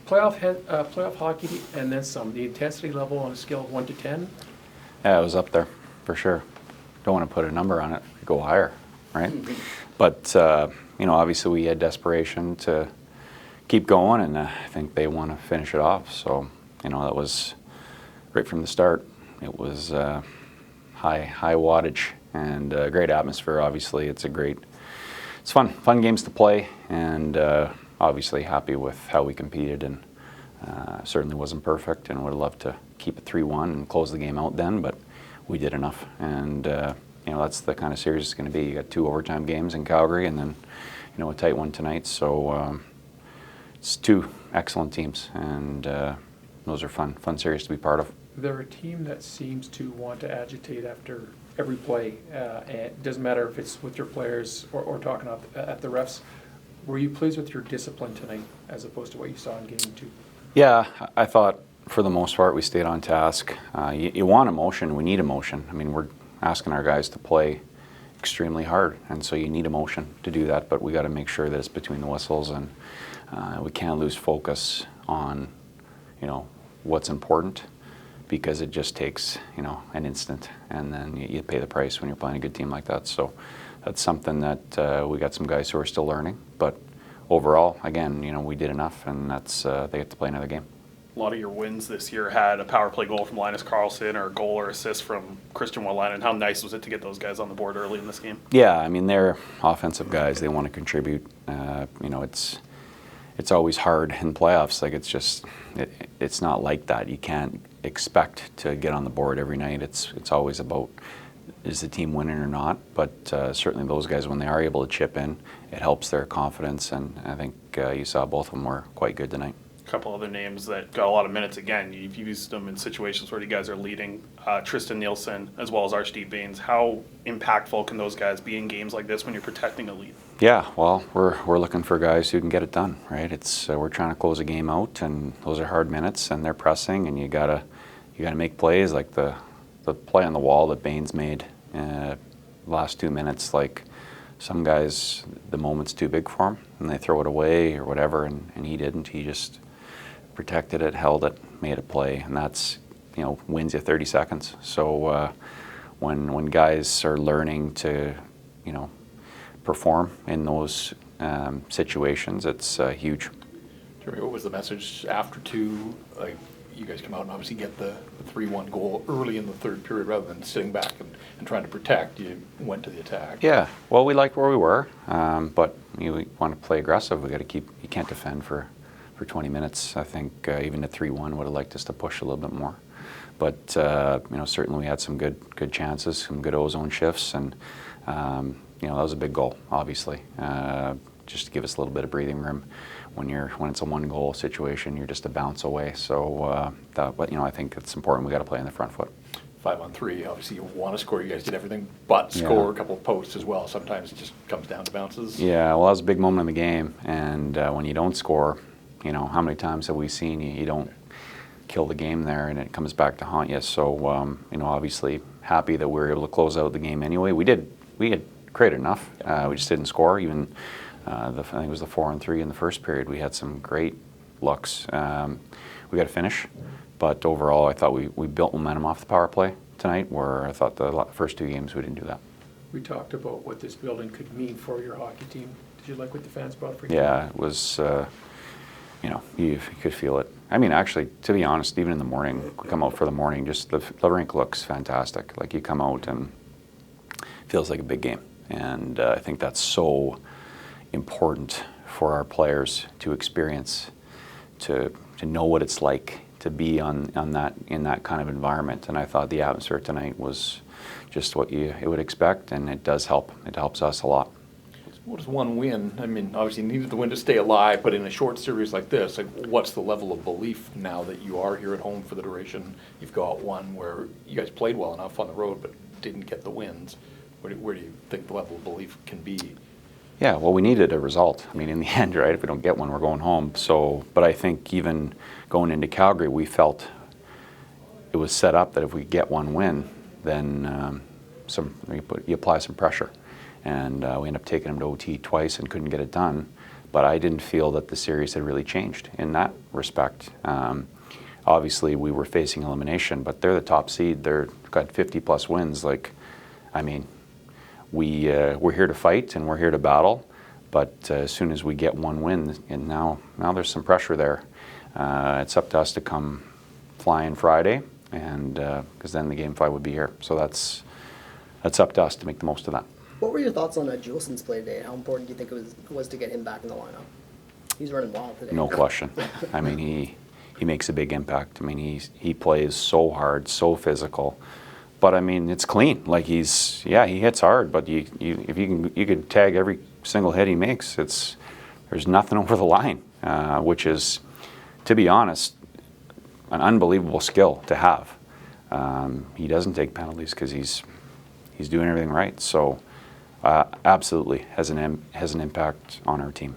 playoff hockey and then some. The intensity level on a scale of 1 to 10. Yeah, it was up there for sure. Don't want to put a number on it. Go higher, right? Mm-hmm. But obviously we had desperation to keep going, and I think they want to finish it off. So that was right from the start. It was high wattage and great atmosphere. Obviously, it's fun games to play, and obviously happy with how we competed, and certainly wasn't perfect, and would have loved to keep it 3-1 and close the game out then, but we did enough, and that's the kind of series it's going to be. You got 2 overtime games in Calgary, and then a tight one tonight. So it's 2 excellent teams, and those are fun series to be part of. They're a team that seems to want to agitate after every play, and it doesn't matter if it's with your players or talking at the refs. Were you pleased with your discipline tonight as opposed to what you saw in Game 2? Yeah, I thought for the most part we stayed on task. You want emotion, we need emotion. I mean, we're asking our guys to play extremely hard, and so you need emotion to do that, but we got to make sure that it's between the whistles, and we can't lose focus on what's important, because it just takes an instant, and then you pay the price when you're playing a good team like that. So that's something that we got some guys who are still learning, but overall, again, we did enough, and that's they get to play another game. A lot of your wins this year had a power play goal from Linus Karlsson or a goal or assist from Christian Wolanin. How nice was it to get those guys on the board early in this game? Yeah, I mean, they're offensive guys. They want to contribute. It's always hard in playoffs. Like, it's not like that. You can't expect to get on the board every night. It's always about, is the team winning or not? But certainly those guys, when they are able to chip in, it helps their confidence, and I think you saw both of them were quite good tonight. A couple other names that got a lot of minutes again. You've used them in situations where you guys are leading. Tristan Nielsen as well as Archdeep Baines. How impactful can those guys be in games like this when you're protecting a lead? Yeah, well, we're looking for guys who can get it done, right? We're trying to close a game out, and those are hard minutes, and they're pressing, and you gotta make plays like the play on the wall that Baines made last 2 minutes. Like, some guys, the moment's too big for them, and they throw it away or whatever, and he didn't. He just protected it, held it, made a play, and that's wins you 30 seconds. So when guys are learning to perform in those situations, it's huge. Jeremy, what was the message after 2? Like, you guys come out and obviously get the 3-1 goal early in the third period rather than sitting back and trying to protect. You went to the attack. Yeah, well, we liked where we were, but we want to play aggressive. We got to you can't defend for 20 minutes. I think even at 3-1 would have liked us to push a little bit more. But certainly we had some good chances, some good ozone shifts, and that was a big goal, obviously, just to give us a little bit of breathing room. When it's a 1-goal situation, you're just a bounce away. So, but I think it's important. We got to play on the front foot. 5-on-3. Obviously, you want to score. You guys did everything but score. A couple of posts as well. Sometimes it just comes down to bounces. Yeah, well, that was a big moment in the game, and when you don't score, how many times have we seen you don't kill the game there, and it comes back to haunt you. So, obviously happy that we were able to close out the game anyway. We had created enough. We just didn't score. Even I think it was the 4-on-3 in the first period. We had some great looks. We got to finish, but overall, I thought we built momentum off the power play tonight, where I thought the first 2 games we didn't do that. We talked about what this building could mean for your hockey team. Did you like what the fans brought for you? Yeah, it was. You could feel it. I mean, actually, to be honest, even in the morning, we come out for the morning, just the rink looks fantastic. Like, you come out and it feels like a big game. And I think that's so important for our players to experience, to know what it's like to be in that kind of environment. And I thought the atmosphere tonight was just what you would expect, and it does help. It helps us a lot. What does one win? I mean, obviously you needed the win to stay alive, but in a short series like this, like, what's the level of belief now that you are here at home for the duration? You've got one where you guys played well enough on the road, but didn't get the wins. Where do you think the level of belief can be? Yeah, well, we needed a result. I mean, in the end, right, if we don't get one, we're going home. So, but I think even going into Calgary, we felt it was set up that if we get one win, then you apply some pressure. And we ended up taking them to OT twice and couldn't get it done. but I didn't feel that the series had really changed in that respect. Obviously, we were facing elimination, but they're the top seed. They've got 50-plus wins. Like, I mean, we're here to fight and we're here to battle, but as soon as we get one win, and now there's some pressure there. It's up to us to come flying Friday, and because then the Game 5 would be here. So that's up to us to make the most of that. What were your thoughts on Julesen's play today? How important do you think it was to get him back in the lineup? He's running wild today. No question. I mean, he makes a big impact. I mean, he plays so hard, so physical. But I mean, it's clean. Like he hits hard. But if you could tag every single hit he makes, there's nothing over the line, which is, to be honest, an unbelievable skill to have. He doesn't take penalties because he's doing everything right. So absolutely has an impact on our team.